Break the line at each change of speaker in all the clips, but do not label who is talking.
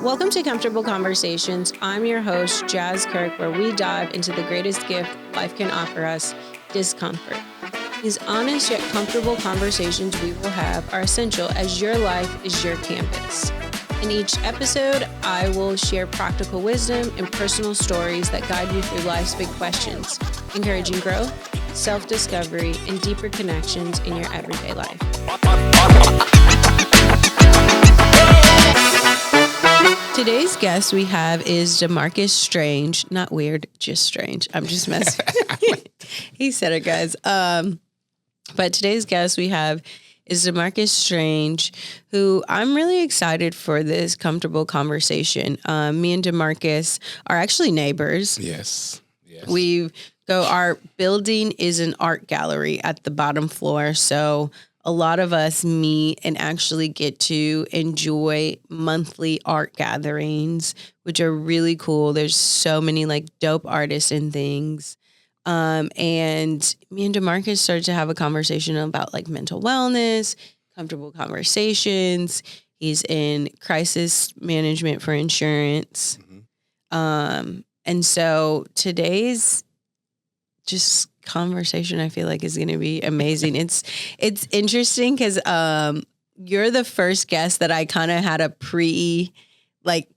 Welcome to Comfortable Conversations. I'm your host, Jas Kirk, where we dive into the greatest gift life can offer us, discomfort. These honest yet comfortable conversations we will have are essential as your life is your canvas. In each episode, I will share practical wisdom and personal stories that guide you through life's big questions, encouraging growth, self-discovery, and deeper connections in your everyday life. Today's guest we have is Demarcus Strange. Not weird, just strange. I'm just messing. He said it, guys. But today's guest we have is Demarcus Strange, who I'm really excited for this comfortable conversation. Me and Demarcus are actually neighbors.
Yes.
Our building is an art gallery at the bottom floor. So a lot of us meet and actually get to enjoy monthly art gatherings, which are really cool. There's so many like dope artists and things. And me and Demarcus started to have a conversation about like mental wellness, comfortable conversations. He's in crisis management for insurance. And so today's just conversation I feel like is going to be amazing. It's interesting because you're the first guest that I kind of had a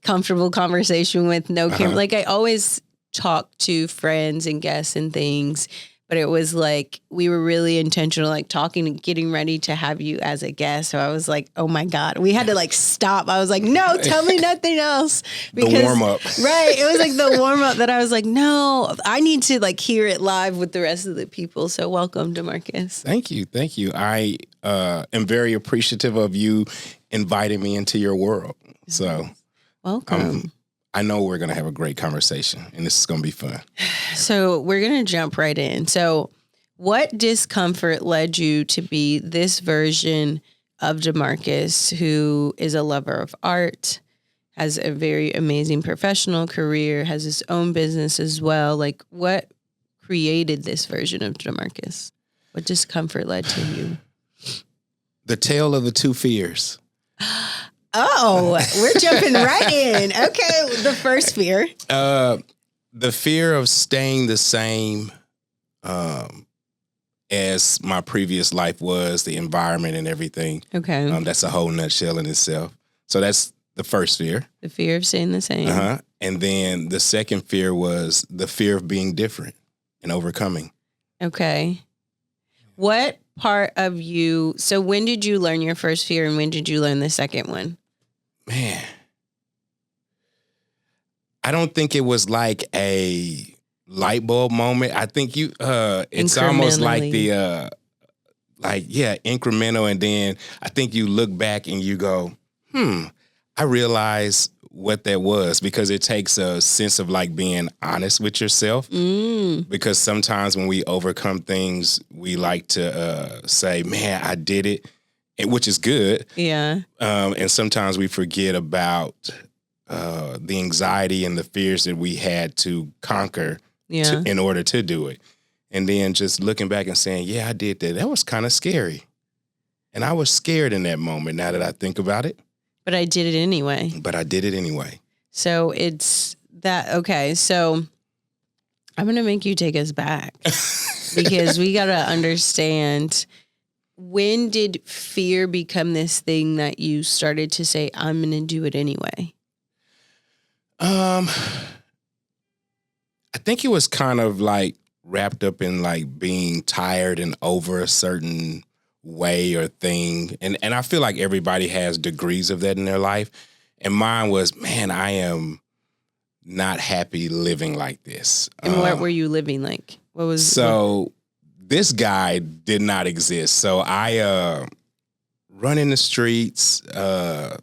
comfortable conversation with no camera. Like I always talk to friends and guests and things, but it was like we were really intentional, like talking and getting ready to have you as a guest. So I was like, oh my God, we had to like stop. I was like, no, tell me nothing else.
Because, the warm up.
Right. It was like the warm up that I was like, no, I need to like hear it live with the rest of the people. So welcome, Demarcus.
Thank you. Thank you. I am very appreciative of you inviting me into your world. So
welcome.
I know we're going to have a great conversation and this is going to be fun.
So we're going to jump right in. So what discomfort led you to be this version of Demarcus, who is a lover of art, has a very amazing professional career, has his own business as well? Like what created this version of Demarcus? What discomfort led to you?
The tale of the two fears.
Oh, we're jumping right in. Okay, the first fear.
The fear of staying the same as my previous life was, the environment and everything.
Okay.
That's a whole nutshell in itself. So that's the first fear.
The fear of staying the same.
And then the second fear was the fear of being different and overcoming.
Okay. What part of you, so when did you learn your first fear and when did you learn the second one?
Man, I don't think it was like a light bulb moment. I think it's almost like the, incremental. And then I think you look back and you go, I realize what that was, because it takes a sense of like being honest with yourself. Because sometimes when we overcome things, we like to say, man, I did it. Which is good.
Yeah.
And sometimes we forget about the anxiety and the fears that we had to conquer in order to do it. And then just looking back and saying, yeah, I did that. That was kind of scary. And I was scared in that moment now that I think about it.
But I did it anyway.
So
it's that, okay. So I'm going to make you take us back because we got to understand, when did fear become this thing that you started to say, I'm going to do it anyway?
I think it was kind of like wrapped up in like being tired and over a certain way or thing. And I feel like everybody has degrees of that in their life. And mine was, man, I am not happy living like this.
And what were you living like?
This guy did not exist. So I run in the streets. Let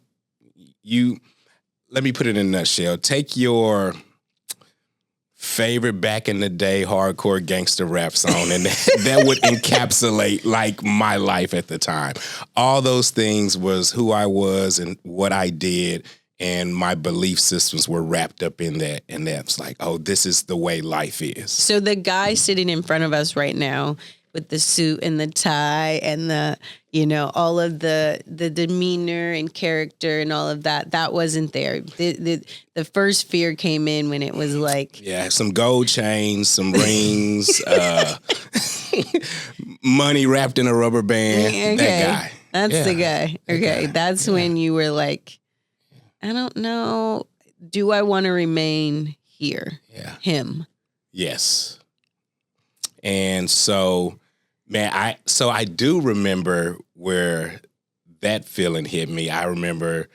me put it in a nutshell. Take your favorite back in the day hardcore gangster rap song, and that would encapsulate like my life at the time. All those things was who I was and what I did, and my belief systems were wrapped up in that. And that's like, oh, this is the way life is.
So the guy sitting in front of us right now with the suit and the tie and the, You know, all of the demeanor and character and all of that wasn't there. The first fear came in when it was like,
Yeah, some gold chains, some rings, money wrapped in a rubber band.
okay,
That guy.
that's the guy. Okay, that's when you were like, I don't know, do I want to remain here?
Yeah.
Him.
Yes. And so, man, I do remember where that feeling hit me. I remember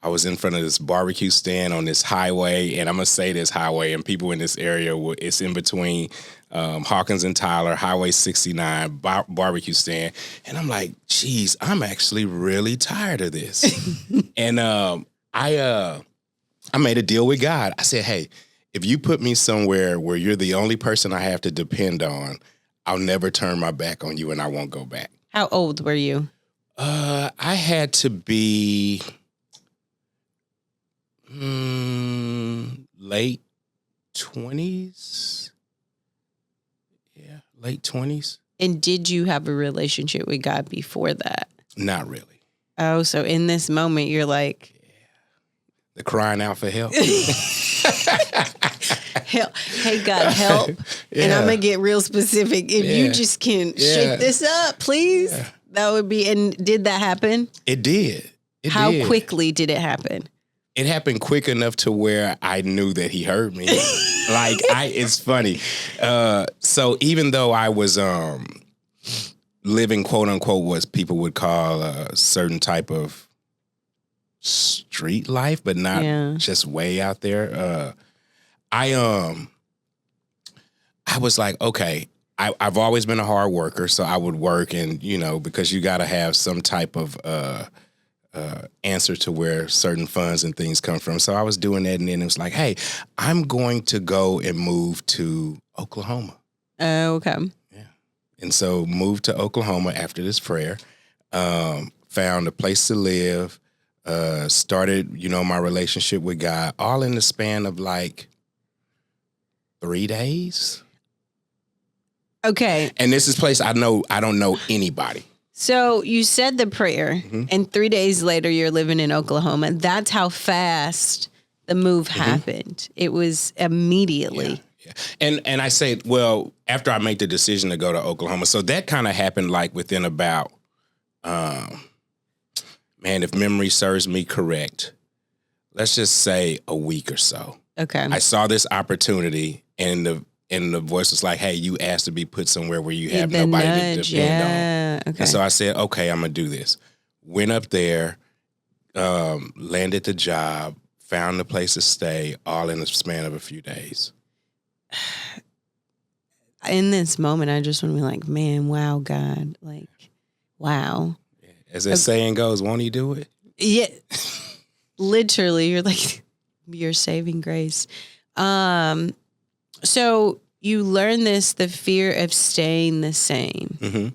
I was in front of this barbecue stand on this highway, and I'm gonna say this highway, and people in this area, it's in between Hawkins and Tyler, Highway 69, barbecue stand, and I'm like, geez, I'm actually really tired of this. And I made a deal with God. I said, hey, if you put me somewhere where you're the only person I have to depend on, I'll never turn my back on you, and I won't go back.
How old were you?
I had to be late 20s. Yeah, late 20s.
And did you have a relationship with God before that?
Not really.
Oh, so in this moment, you're like,
the crying out for help.
help. Hey, God, help. And I'm going to get real specific. If you just can shake this up, please. Yeah. That would be, and did that happen?
It did.
How quickly did it happen?
It happened quick enough to where I knew that he heard me. It's funny. So even though I was living, quote unquote, what people would call a certain type of street life, but not just way out there, I was like, okay, I've always been a hard worker, so I would work, and because you got to have some type of answer to where certain funds and things come from. So I was doing that, and then it was like, hey, I'm going to go and move to Oklahoma.
Okay.
Yeah. And so moved to Oklahoma after this prayer, found a place to live, started, my relationship with God, all in the span of like 3 days.
Okay.
And this is a place I don't know anybody.
So you said the prayer, and 3 days later, you're living in Oklahoma. That's how fast the move happened. It was immediately.
Yeah. And I say, well, after I made the decision to go to Oklahoma, so that kind of happened like within about, if memory serves me correct, let's just say a week or so.
Okay.
I saw this opportunity, and the voice was like, hey, you asked to be put somewhere where you have nobody to depend on.
Okay.
And so I said, okay, I'm going to do this. Went up there, landed the job, found a place to stay, all in the span of a few days.
In this moment, I just want to be like, man, wow, God. Like, wow.
As that saying goes, won't he do it?
Yeah. Literally, you're like, your saving grace. So you learn this, the fear of staying the same.
Mm-hmm.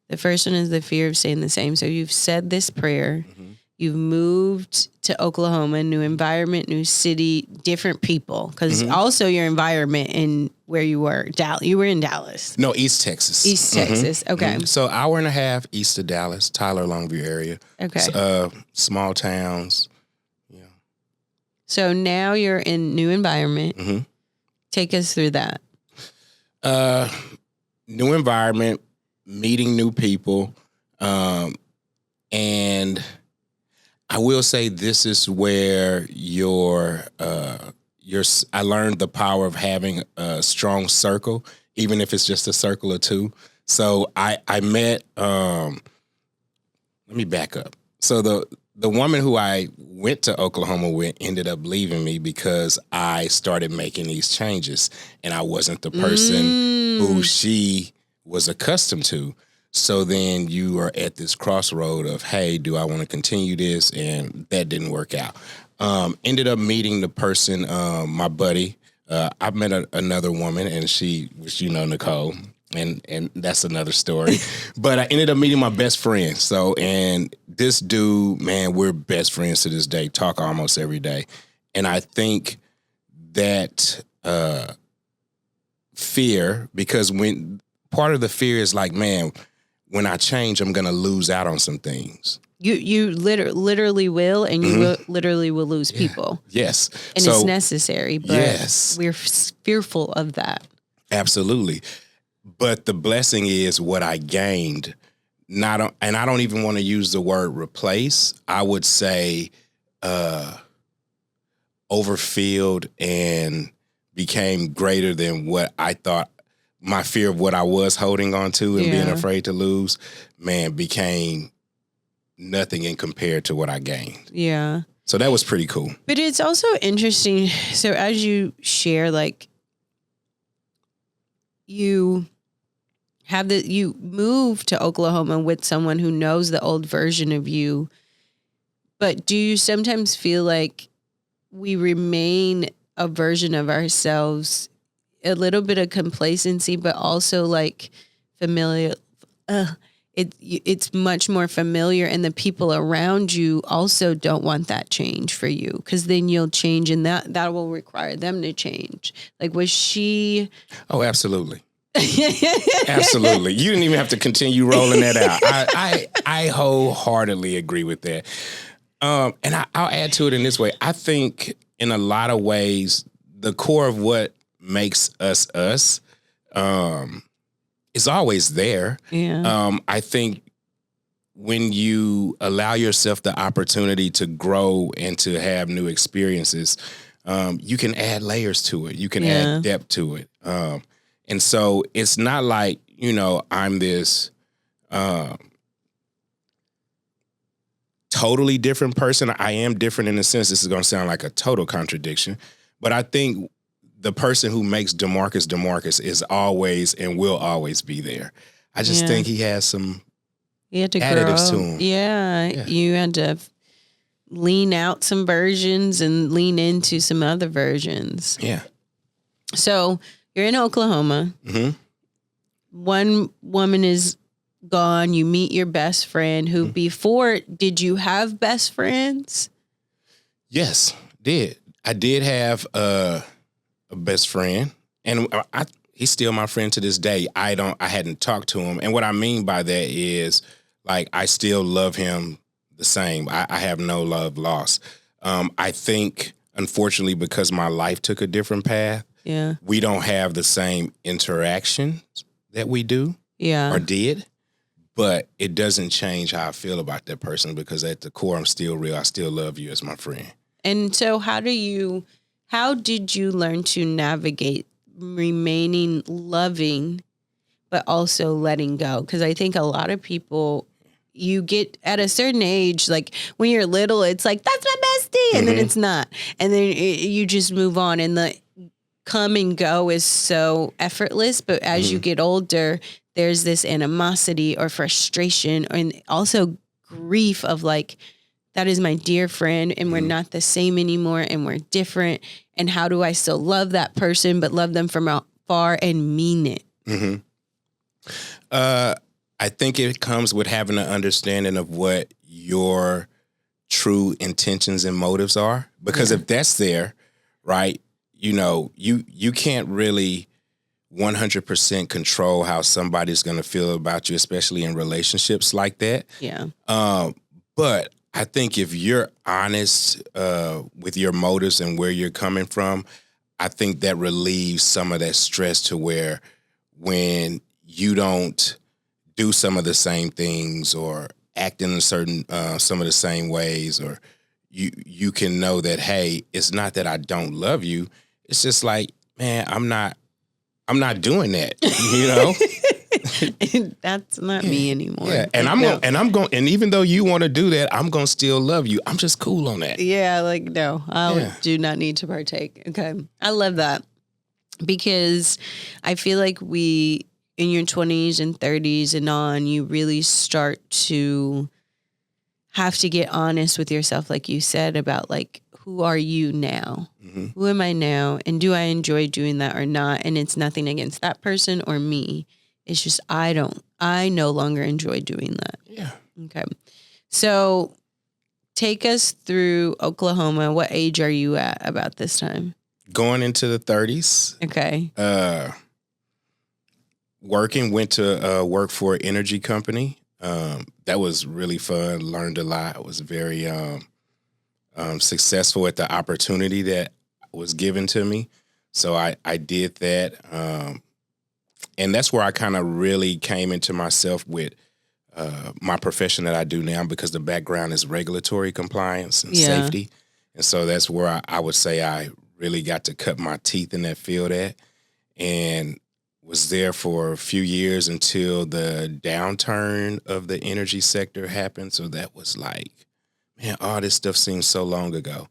The first one is the fear of staying the same. So you've said this prayer. Mm-hmm. You've moved to Oklahoma, new environment, new city, different people. Because also your environment in where you were, you were in Dallas.
No, East Texas.
East Texas, okay. Mm-hmm.
So hour and a half east of Dallas, Tyler, Longview area.
Okay.
Small towns. Yeah.
So now you're in new environment. Mm-hmm. Take us through that.
New environment, meeting new people, and I will say this is where I learned the power of having a strong circle, even if it's just a circle or two. So I met. Let me back up. So the woman who I went to Oklahoma with ended up leaving me because I started making these changes, and I wasn't the person who she was accustomed to. So then you are at this crossroad of, hey, do I want to continue this? And that didn't work out. Ended up meeting the person, my buddy. I met another woman, and she was, Nicole. And that's another story. But I ended up meeting my best friend. So, and this dude, man, we're best friends to this day, talk almost every day. And I think that fear, because when part of the fear is like, man, when I change, I'm going to lose out on some things.
You literally will, and you literally will lose people.
Yes.
And it's necessary, but
yes,
we're fearful of that.
Absolutely. But the blessing is what I gained. And I don't even want to use the word replace. I would say overfilled and became greater than what I thought. My fear of what I was holding on to and being afraid to lose, man, became nothing in compared to what I gained.
Yeah.
So that was pretty cool.
But it's also interesting. So as you share, like, you move to Oklahoma with someone who knows the old version of you, but do you sometimes feel like we remain a version of ourselves, a little bit of complacency, but also like familiar, it's much more familiar, and the people around you also don't want that change for you, because then you'll change, and that will require them to change. Like, was she?
Oh, absolutely. Absolutely. You didn't even have to continue rolling that out. I wholeheartedly agree with that. And I'll add to it in this way. I think in a lot of ways, the core of what makes us us is always there.
Yeah.
I think when you allow yourself the opportunity to grow and to have new experiences, you can add layers to it. You can add depth to it. And so it's not like, I'm this totally different person. I am different in a sense. This is going to sound like a total contradiction, but I think the person who makes Demarcus is always and will always be there. I just think he has some additives to him.
Yeah. You had to lean out some versions and lean into some other versions.
Yeah.
So you're in Oklahoma.
Mm-hmm.
One woman is gone. You meet your best friend who before, did you have best friends?
Yes, I did have a best friend, and he's still my friend to this day. I hadn't talked to him. And what I mean by that is, like, I still love him the same. I have no love lost. I think, unfortunately, because my life took a different path, we don't have the same interactions that we do or did. But it doesn't change how I feel about that person, because at the core, I'm still real. I still love you as my friend. And
so how did you learn to navigate remaining loving, but also letting go? Because I think a lot of people, you get at a certain age, like when you're little, it's like, that's my bestie. And then it's not. And then you just move on. And the come and go is so effortless. But as you get older, there's this animosity or frustration, and also grief of like, that is my dear friend, and we're not the same anymore, and we're different. And how do I still love that person, but love them from afar and mean it?
Mm-hmm. I think it comes with having an understanding of what your true intentions and motives are. Because if that's there, right, you can't really 100% control how somebody's going to feel about you, especially in relationships like that.
Yeah.
But I think if you're honest with your motives and where you're coming from, I think that relieves some of that stress, to where when you don't do some of the same things or act in some of the same ways, or you can know that, hey, it's not that I don't love you. It's just like, man, I'm not doing that,
That's not me anymore.
Yeah, and I'm going, and even though you want to do that, I'm going to still love you. I'm just cool on that.
Yeah, like, no, I do not need to partake. Okay. I love that, because I feel like in your 20s and 30s and on, you really start to have to get honest with yourself, like you said, about like, who are you now? Mm-hmm. Who am I now? And do I enjoy doing that or not? And it's nothing against that person or me. It's just, I no longer enjoy doing that.
Yeah.
Okay. So take us through Oklahoma. What age are you at about this time?
Going into the 30s.
Okay.
went to work for an energy company. That was really fun. Learned a lot. Was very successful at the opportunity that was given to me. So I did that. And that's where I kind of really came into myself with my profession that I do now, because the background is regulatory compliance and safety. And so that's where I would say I really got to cut my teeth in that field at, and was there for a few years until the downturn of the energy sector happened. So that was like, man, all this stuff seems so long ago.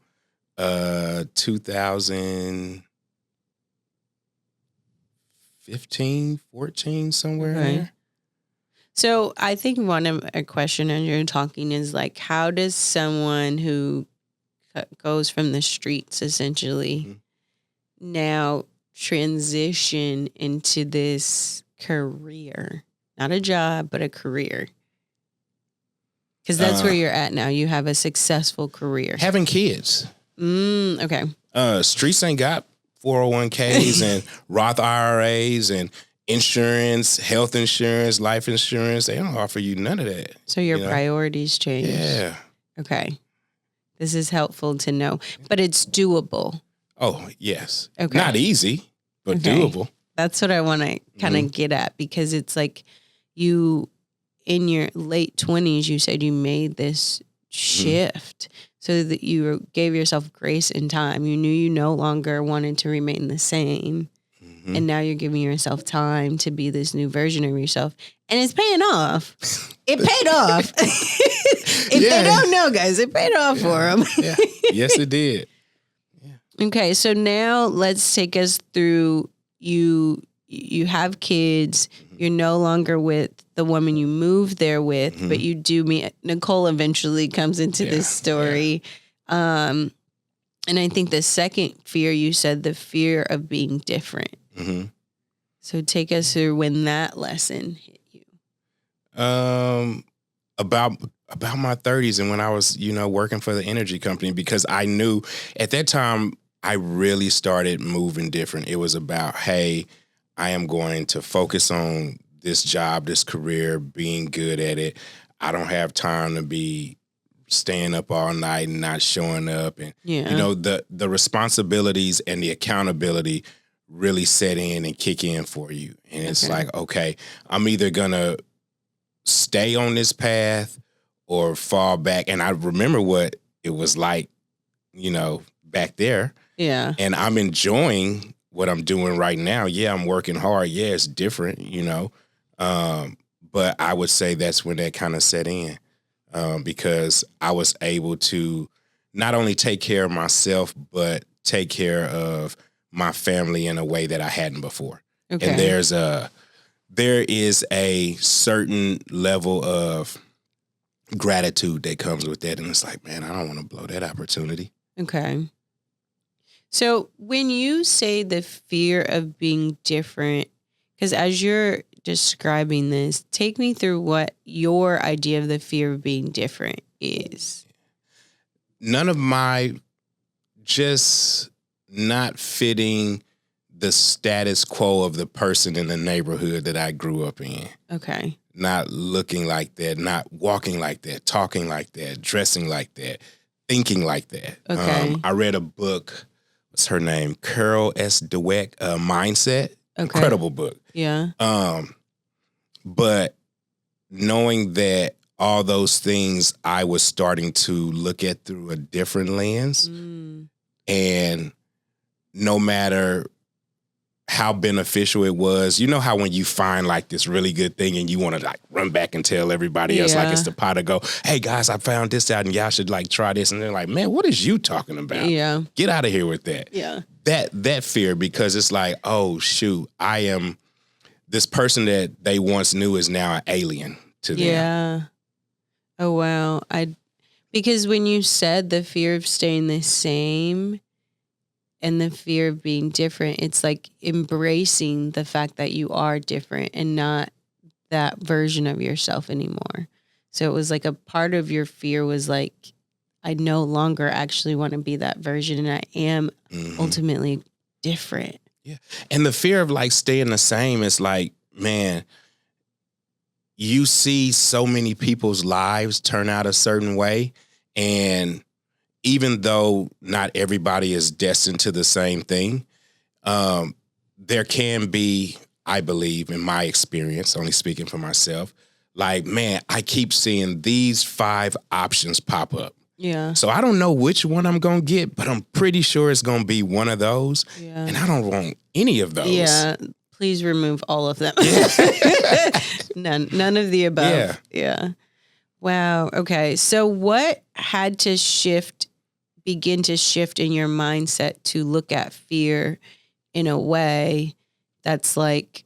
2015, 14, somewhere in there.
So I think one of a question as you're talking is like, how does someone who goes from the streets essentially now transition into this career, not a job, but a career? Because that's where you're at now. You have a successful career.
Having kids.
Okay.
Streets ain't got 401ks and Roth IRAs and insurance, health insurance, life insurance. They don't offer you none of that.
So your priorities change.
Yeah.
Okay. This is helpful to know, but it's doable.
Oh, yes.
Okay.
Not easy, but doable.
That's what I want to kind of get at, because it's like you, in your late 20s, you said you made this shift so that you gave yourself grace and time. You knew you no longer wanted to remain the same. And now you're giving yourself time to be this new version of yourself. And it's paying off. It paid off. If they don't know, guys, it paid off for them.
Yes, it did.
Okay, so now let's take us through, you have kids. You're no longer with the woman you moved there with, but you do meet. Nicole eventually comes into this story. And I think the second fear, you said the fear of being different. So take us through when that lesson hit you.
About my 30s, and when I was, working for the energy company, because I knew at that time I really started moving different. It was about, hey, I am going to focus on this job, this career, being good at it. I don't have time to be staying up all night and not showing up. And, the responsibilities and the accountability really set in and kick in for you. And it's like, okay, I'm either going to stay on this path or fall back. And I remember what it was like, back there. Yeah. And I'm enjoying what I'm doing right now. Yeah, I'm working hard. Yeah, it's different, but I would say that's when that kind of set in, because I was able to not only take care of myself, but take care of my family in a way that I hadn't before. Okay. And there is a certain level of gratitude that comes with that. And it's like, man, I don't want to blow that opportunity.
Okay. So when you say the fear of being different, because as you're describing this, take me through what your idea of the fear of being different is.
None of my just not fitting the status quo of the person in the neighborhood that I grew up in. Okay. Not looking like that, not walking like that, talking like that, dressing like that, thinking like that. Okay. I read a book. What's her name? Carol S. Dweck, Mindset. Okay. Incredible book. Yeah. But knowing that all those things I was starting to look at through a different lens, and no matter how beneficial it was, you know how when you find like this really good thing and you want to like run back and tell everybody else like it's the pot to go, hey guys, I found this out and y'all should like try this. And they're like, man, what is you talking about? Yeah. Get out of here with that. Yeah. That fear, because it's like, oh shoot, I am this person that they once knew is now an alien to them. Yeah.
Oh wow. Because when you said the fear of staying the same and the fear of being different, it's like embracing the fact that you are different and not that version of yourself anymore. So it was like a part of your fear was like, I no longer actually want to be that version, and I am ultimately different.
Yeah. And the fear of like staying the same is like, man, you see so many people's lives turn out a certain way. And even though not everybody is destined to the same thing, there can be, I believe, in my experience, only speaking for myself, like, man, I keep seeing these 5 options pop up.
Yeah.
So I don't know which one I'm going to get, but I'm pretty sure it's going to be one of those.
Yeah.
And I don't want any of those.
Yeah. Please remove all of them. None of the above. Yeah. Wow. Okay. So what had to begin to shift in your mindset to look at fear in a way that's like,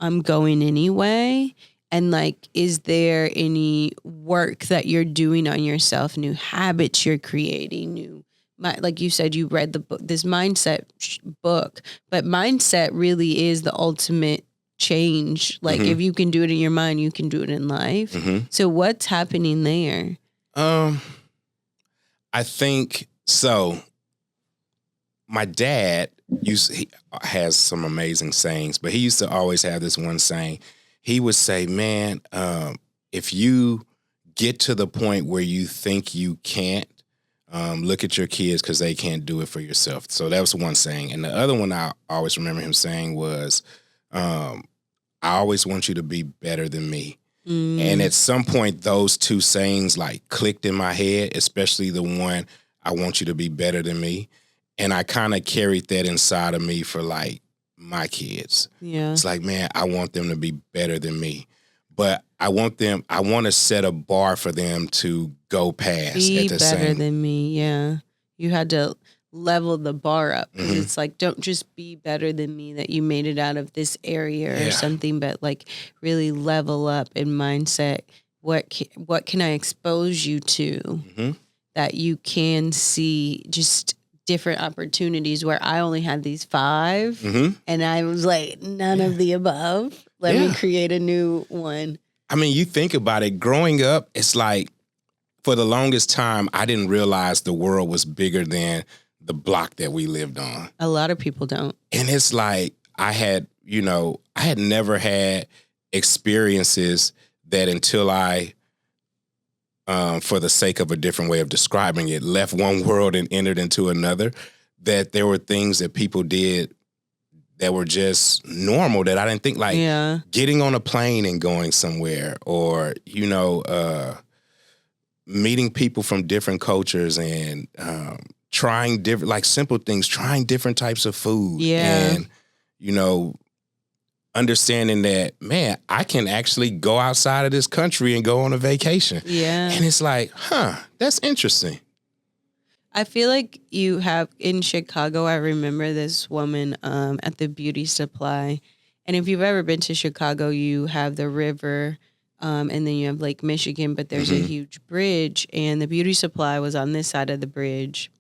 I'm going anyway? And like, is there any work that you're doing on yourself, new habits you're creating, like you said, you read the book, this mindset book, but mindset really is the ultimate change. Like if you can do it in your mind, you can do it in life. So what's happening there?
I think so. My dad he has some amazing sayings, but he used to always have this one saying. He would say, man, if you get to the point where you think you can't, look at your kids because they can't do it for yourself. So that was one saying. And the other one I always remember him saying was, I always want you to be better than me. And at some point, those 2 sayings like clicked in my head, especially the one, I want you to be better than me. And I kind of carried that inside of me for like my kids.
Yeah.
It's like, man, I want them to be better than me. But I want to set a bar for them to go past.
Be better than me. Yeah. You had to level the bar up. It's like, don't just be better than me that you made it out of this area or something, but like really level up in mindset. What can I expose you to that you can see just different opportunities where I only had these 5 and I was like, none of the above. Let me create a new one.
I mean, you think about it, growing up, it's like for the longest time, I didn't realize the world was bigger than the block that we lived on.
A lot of people don't.
And it's like, I had never had experiences that until I, for the sake of a different way of describing it, left one world and entered into another, that there were things that people did that were just normal that I didn't think, like getting on a plane and going somewhere, or, meeting people from different cultures and trying different, like simple things, trying different types of food. And, understanding that, man, I can actually go outside of this country and go on a vacation.
Yeah.
And it's like, that's interesting.
I feel like you have in Chicago, I remember this woman at the beauty supply. And if you've ever been to Chicago, you have the river and then you have Lake Michigan, but there's a huge bridge, and the beauty supply was on this side of the bridge.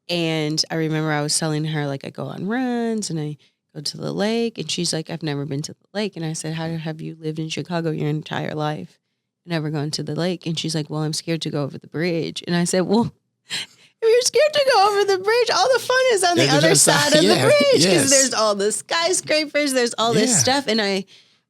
And I remember I was telling her, like, I go on runs and I go to the lake, and she's like, I've never been to the lake. And I said, how have you lived in Chicago your entire life, never gone to the lake? And she's like, well, I'm scared to go over the bridge. And I said, well, if you're scared to go over the bridge, all the fun is on the other side of the bridge, because there's all the skyscrapers, there's all this stuff. And I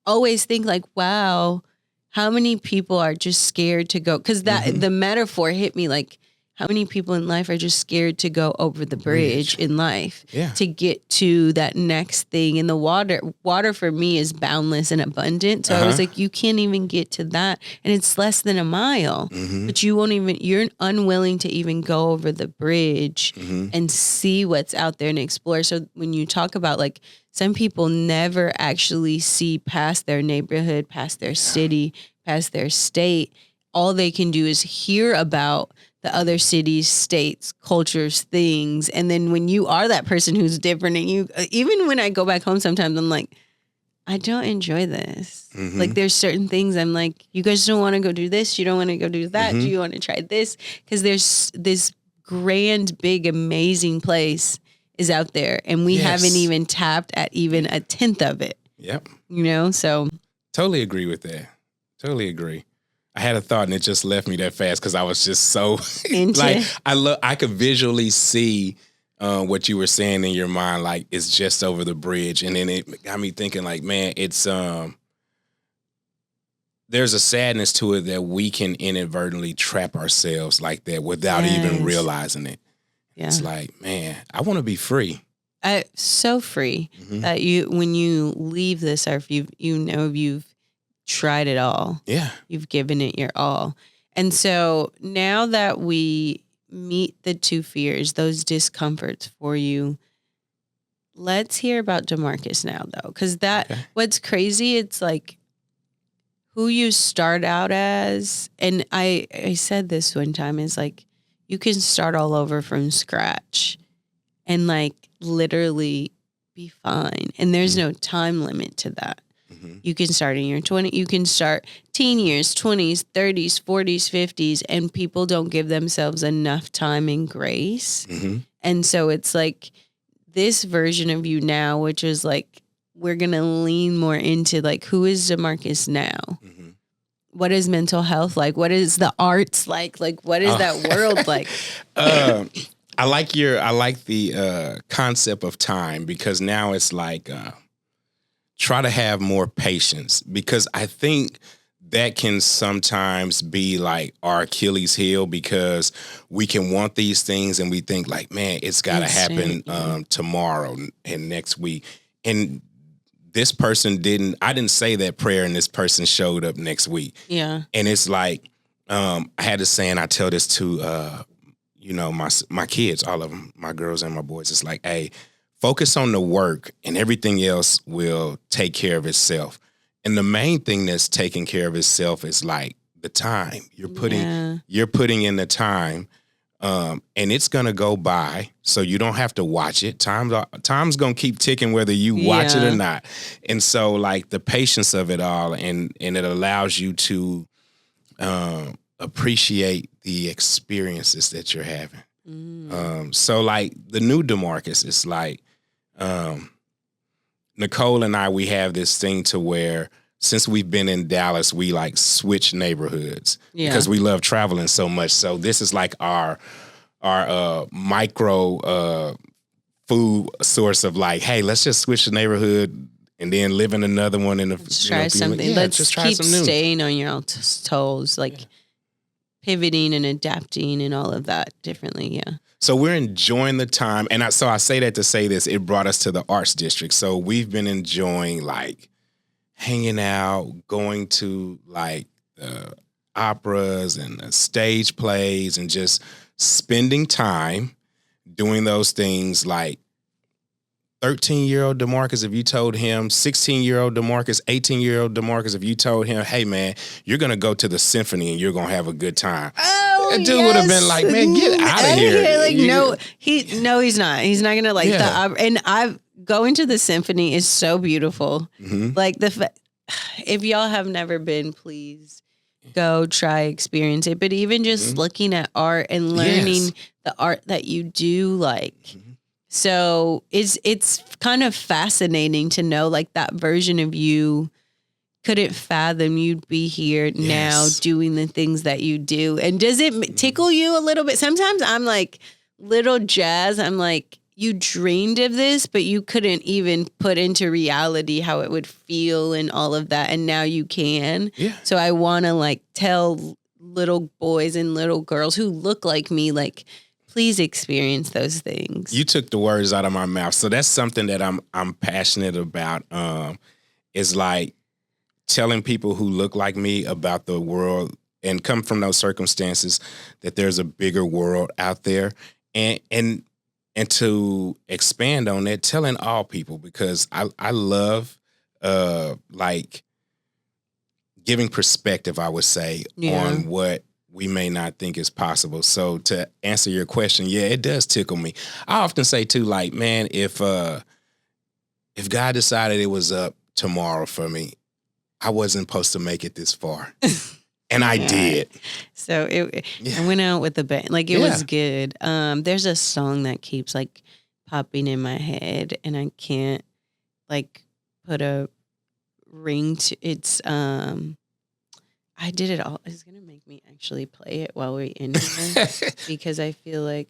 always think like, wow, how many people are just scared to go? Because the metaphor hit me like, how many people in life are just scared to go over the bridge in life to get to that next thing? And the water for me is boundless and abundant. So I was like, you can't even get to that. And it's less than a mile, but you're unwilling to even go over the bridge and see what's out there and explore. So when you talk about like, some people never actually see past their neighborhood, past their city, past their state. All they can do is hear about the other cities, states, cultures, things. And then when you are that person who's different, and you, even when I go back home, sometimes I'm like, I don't enjoy this. Like there's certain things I'm like, you guys don't want to go do this. You don't want to go do that. Do you want to try this? Because there's this grand, big, amazing place is out there. And we haven't even tapped at even a tenth of it.
Yep.
So.
Totally agree with that. Totally agree. I had a thought and it just left me that fast because I was just so like I could visually see what you were saying in your mind, like it's just over the bridge, and then it got me thinking, like, man, it's there's a sadness to it that we can inadvertently trap ourselves like that without even
Yes.
realizing it.
Yeah.
It's like, man, I want to be free.
So free
Mhm.
that when you leave this earth, you've tried it all.
Yeah.
You've given it your all. And so now that we meet the two fears, those discomforts for you, let's hear about Demarcus now, though. Because
Okay.
what's crazy, it's like who you start out as. And I said this one time, is like you can start all over from scratch and like literally be fine. And there's no time limit to that.
Mhm.
You can start in your 20s, you can start teen years, 20s, 30s, 40s, 50s, and people don't give themselves enough time and grace.
Mhm.
And so it's like this version of you now, which is like, we're going to lean more into like, who is Demarcus now?
Mhm.
What is mental health like? What is the arts like? Like, what is that world like?
I like the concept of time, because now it's like try to have more patience, because I think that can sometimes be like our Achilles heel, because we can want these things and we think like, man, it's got to happen tomorrow and next week. And this person I didn't say that prayer and this person showed up next week.
Yeah.
And it's like, I had this saying, I tell this to, my kids, all of them, my girls and my boys. It's like, hey, focus on the work and everything else will take care of itself. And the main thing that's taking care of itself is like the time. You're putting in the time, and it's gonna go by. So you don't have to watch it. Time's gonna keep ticking whether you watch it or not. And so like the patience of it all, and it allows you to appreciate the experiences that you're having. So like the new Demarcus, it's like Nicole and I, we have this thing to where since we've been in Dallas, we like switch neighborhoods because we love traveling so much. So this is like our micro food source of like, hey, let's just switch the neighborhood and then live in another one. And
Try something. Let's
just try
keep
some new.
staying on your own toes, like pivoting and adapting and all of that differently. Yeah.
So we're enjoying the time. And I say that to say this, it brought us to the arts district. So we've been enjoying like hanging out, going to like operas and stage plays and just spending time doing those things. Like 13-year-old Demarcus, if you told him, 16-year-old Demarcus, 18-year-old Demarcus, if you told him, hey man, you're going to go to the symphony and you're going to have a good time. That dude would have been like, man, get out of here.
Like, he's not. He's not gonna like the. And going to the symphony is so beautiful.
Mm-hmm.
Like if y'all have never been, please go try experience it. But even just looking at art and learning the art that you do, like, so it's kind of fascinating to know like that version of you. Couldn't fathom you'd be here now doing the things that you do. And does it tickle you a little bit? Sometimes I'm like, little Jas, I'm like, you dreamed of this, but you couldn't even put into reality how it would feel and all of that. And now you can. Yeah. So I want to like tell little boys and little girls who look like me, like, please experience those things.
You took the words out of my mouth. So that's something that I'm passionate about. Is like, telling people who look like me about the world and come from those circumstances that there's a bigger world out there, and to expand on that, telling all people, because I love like giving perspective, I would say, on what we may not think is possible. So to answer your question, it does tickle me. I often say too, like, man, if God decided it was up tomorrow for me, I wasn't supposed to make it this far. And I did.
So I went out with a bang. Like, it was good. There's a song that keeps like popping in my head and I can't like put a ring to it's I did it all. It's gonna make me actually play it while we're in here because I feel like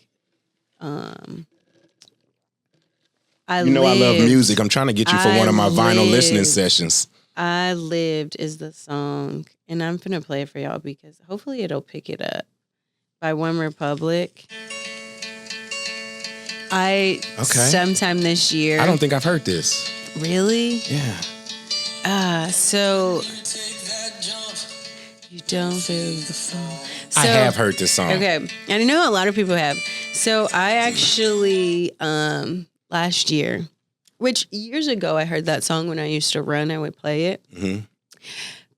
I
You know I love
lived.
music. I'm trying to get you for one of my vinyl listening
lived.
sessions.
I Lived is the song, and I'm going to play it for y'all because hopefully it'll pick it up. By One Republic. Sometime this year.
I don't think I've heard this.
Really?
Yeah.
So you don't feel the fall. So,
I have heard this song.
Okay. And I know a lot of people have. So I actually, last year, which years ago I heard that song when I used to run, I would play it.
Mm-hmm.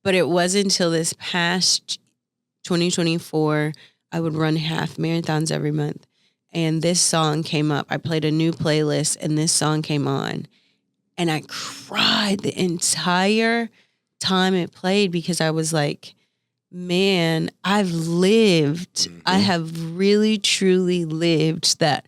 But it wasn't until this past 2024, I would run half marathons every month. And this song came up. I played a new playlist and this song came on. And I cried the entire time it played because I was like, man, I've lived. Mm-hmm. I have really, truly lived that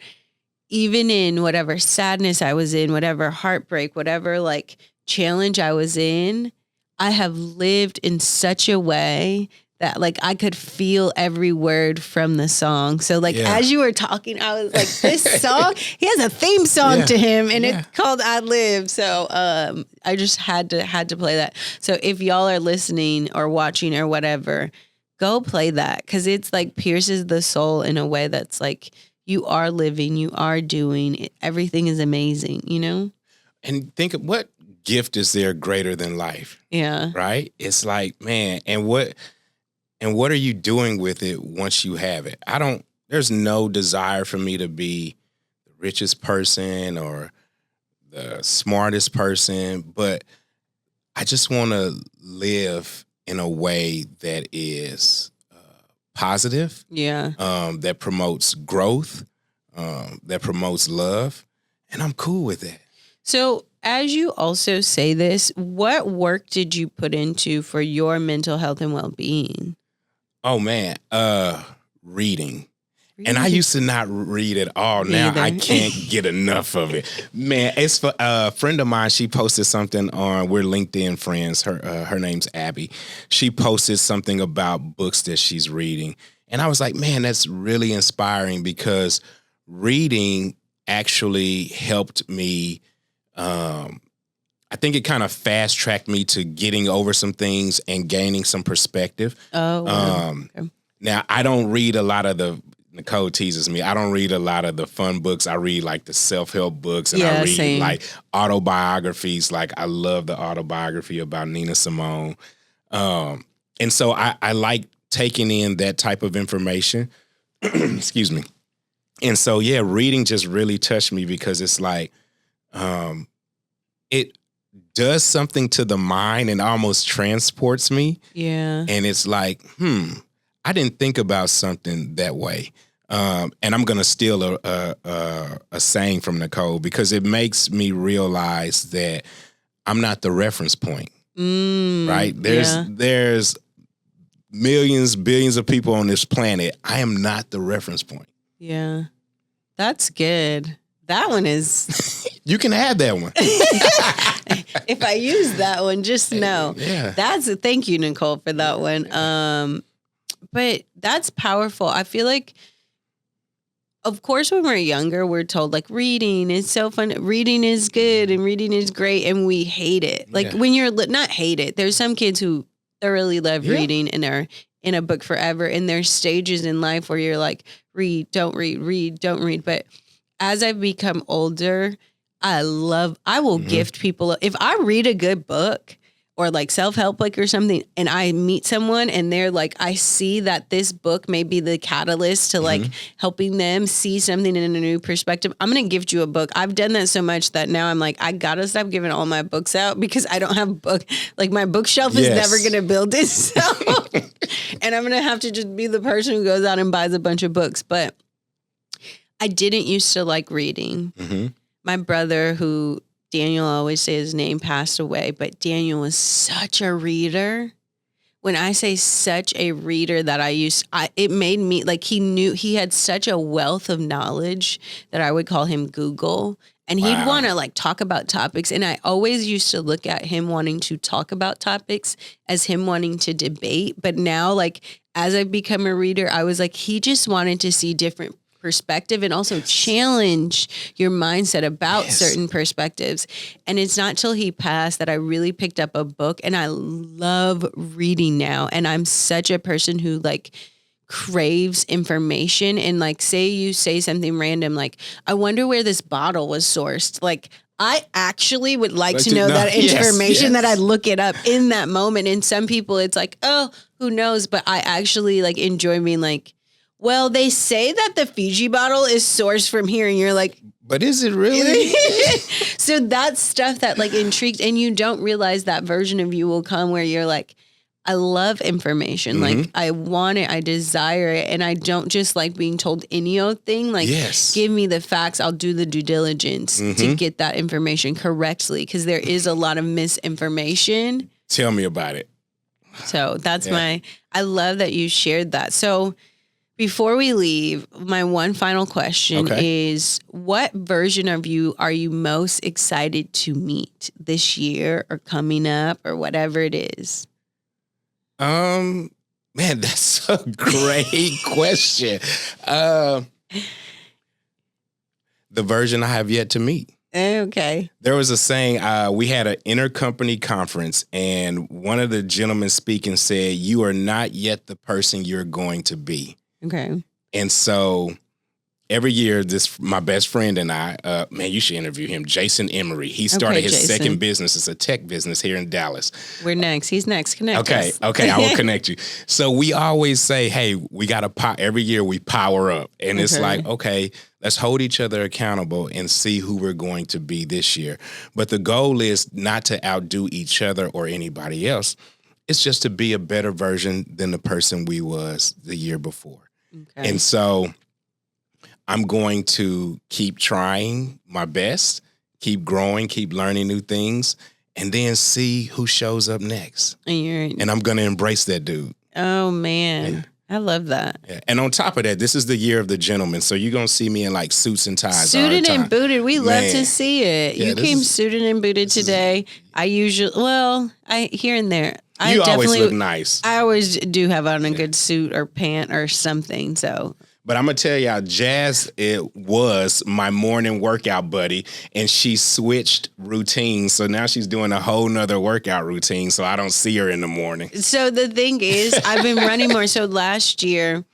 even in whatever sadness I was in, whatever heartbreak, whatever like challenge I was in, I have lived in such a way that like I could feel every word from the song. So like as you were talking, I was like, this song, he has a theme song to him and it's called I Live. So I just had to play that. So if y'all are listening or watching or whatever, go play that because it's like pierces the soul in a way that's like you are living, you are doing, everything is amazing, you know?
And think of what gift is there greater than life?
Yeah.
Right? It's like, man, and what are you doing with it once you have it? There's no desire for me to be the richest person or the smartest person, but I just want to live in a way that is positive.
Yeah.
That promotes growth, that promotes love. And I'm cool with that.
So as you also say this, what work did you put into for your mental health and well-being?
Oh, man. Reading. And I used to not read at all. Now I can't get enough of it. Man, it's for a friend of mine. She posted something on, we're LinkedIn friends. Her name's Abby. She posted something about books that she's reading. And I was like, man, that's really inspiring because reading actually helped me. I think it kind of fast tracked me to getting over some things and gaining some perspective.
Oh, wow. Okay.
Now I don't read a lot of Nicole teases me. I don't read a lot of the fun books. I read like the self-help books and I read like autobiographies. Like I love the autobiography about Nina Simone. And so I like taking in that type of information. Excuse me. And so, reading just really touched me because it's like, it does something to the mind and almost transports me.
Yeah.
And it's like, I didn't think about something that way. And I'm going to steal a saying from Nicole because it makes me realize that I'm not the reference point, right? There's millions, billions of people on this planet. I am not the reference point. Yeah.
That's good. That one is...
You can have that one.
If I use that one, just know.
Yeah.
Thank you, Nicole, for that one. But that's powerful. I feel like, of course, when we're younger, we're told like reading is so fun. Reading is good and reading is great. And we hate it. Like when you're not hate it. There's some kids who thoroughly love reading and are in a book forever. And there's stages in life where you're like, read, don't read, don't read. But as I've become older, I will gift people. If I read a good book or like self-help book or something and I meet someone and they're like, I see that this book may be the catalyst to like helping them see something in a new perspective, I'm going to gift you a book. I've done that so much that now I'm like, I got to stop giving all my books out because I don't have book. Like my bookshelf is never going to build itself. And I'm going to have to just be the person who goes out and buys a bunch of books. But I didn't used to like reading. My brother, who Daniel, I always say his name, passed away, but Daniel was such a reader. When I say such a reader that it made me like he had such a wealth of knowledge that I would call him Google. And he'd want to like talk about topics. And I always used to look at him wanting to talk about topics as him wanting to debate. But now, like, as I've become a reader, I was like, he just wanted to see different perspective and also challenge your mindset about certain perspectives. And it's not till he passed that I really picked up a book, and I love reading now. And I'm such a person who like craves information, and like say you say something random, like I wonder where this bottle was sourced. Like I actually would like to know that information, that I look it up in that moment. And some people it's like, oh, who knows? But I actually like enjoy being like, well, they say that the Fiji bottle is sourced from here. And you're like,
but is it really?
So that's stuff that like intrigues, and you don't realize that version of you will come where you're like, I love information.
Mm-hmm.
Like I want it. I desire it. And I don't just like being told any old thing. Like give me the facts. I'll do the due diligence to get that information correctly. Cause there is a lot of misinformation.
Tell me about it.
So that's I love that you shared that. So before we leave, my one final question is, what version of you are you most excited to meet this year or coming up or whatever it is?
Man, that's a great question. The version I have yet to meet.
Okay.
There was a saying, we had an intercompany conference, and one of the gentlemen speaking said, you are not yet the person you're going to be.
Okay.
And so every year, my best friend and I, man, you should interview him, Jason Emery. He started his second business. It's a tech business here in Dallas.
We're next. He's next. Connect us.
Okay, I will connect you. So we always say, hey, we got to every year we power up. And it's like, okay, let's hold each other accountable and see who we're going to be this year. But the goal is not to outdo each other or anybody else. It's just to be a better version than the person we was the year before. Okay. And so I'm going to keep trying my best, keep growing, keep learning new things, and then see who shows up next. And I'm going to embrace that dude.
Oh, man. Yeah. I love that.
Yeah. And on top of that, this is the year of the gentleman. So you're going to see me in like suits and ties.
Suited and booted. We love to see it. Yeah, you came suited and booted today. I usually, here and there.
You always look nice.
I always do have on a good suit or pant or something. So,
but I'm going to tell y'all, Jas, it was my morning workout buddy, and she switched routines. So now she's doing a whole nother workout routine, so I don't see her in the morning.
So the thing is, I've been running more. So last year,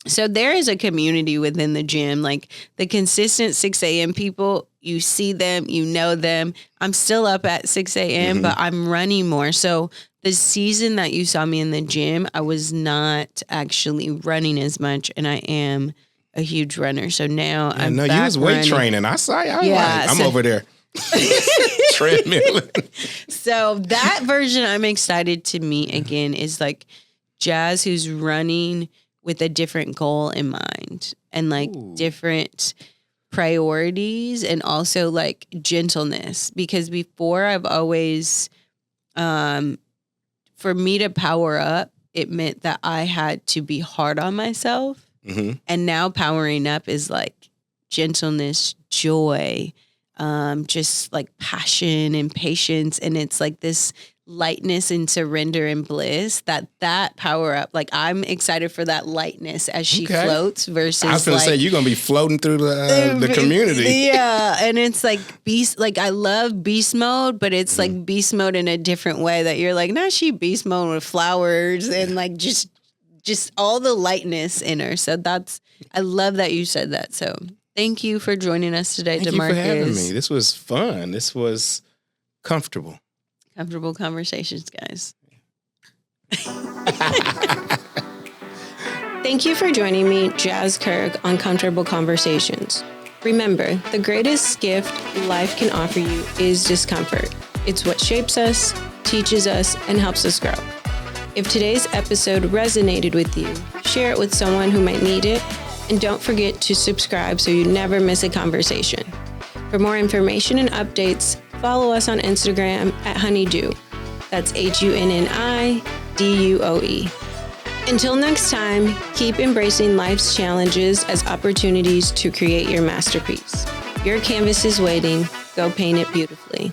so there is a community within the gym, like the consistent 6 a.m. people. You see them, you know them. I'm still up at 6 a.m., but I'm running more. So the season that you saw me in the gym, I was not actually running as much, and I am a huge runner. So now I'm back
you was weight
running.
Training. I saw you. I'm over there. Treadmill.
So that version I'm excited to meet again is like Jas, who's running with a different goal in mind and like different priorities and also like gentleness, because before I've always, for me to power up, it meant that I had to be hard on myself. And now powering up is like gentleness, joy, just like passion and patience. And it's like this lightness and surrender and bliss, that power up. Like I'm excited for that lightness as she floats versus
I was going to say, you're going to be floating through the community.
Yeah. And it's like beast, like I love beast mode, but it's like beast mode in a different way that you're like, nah, she beast mode with flowers and like just all the lightness in her. So I love that you said that. So thank you for joining us today, Demarcus.
Thank you for having me. This was fun. This was comfortable.
Comfortable conversations, guys. Thank you for joining me, Jas Kirk, on Comfortable Conversations. Remember, the greatest gift life can offer you is discomfort. It's what shapes us, teaches us, and helps us grow. If today's episode resonated with you, share it with someone who might need it, and don't forget to subscribe so you never miss a conversation. For more information and updates, follow us on Instagram at Honeydew. That's HUNNIDUOE. Until next time, keep embracing life's challenges as opportunities to create your masterpiece. Your canvas is waiting. Go paint it beautifully.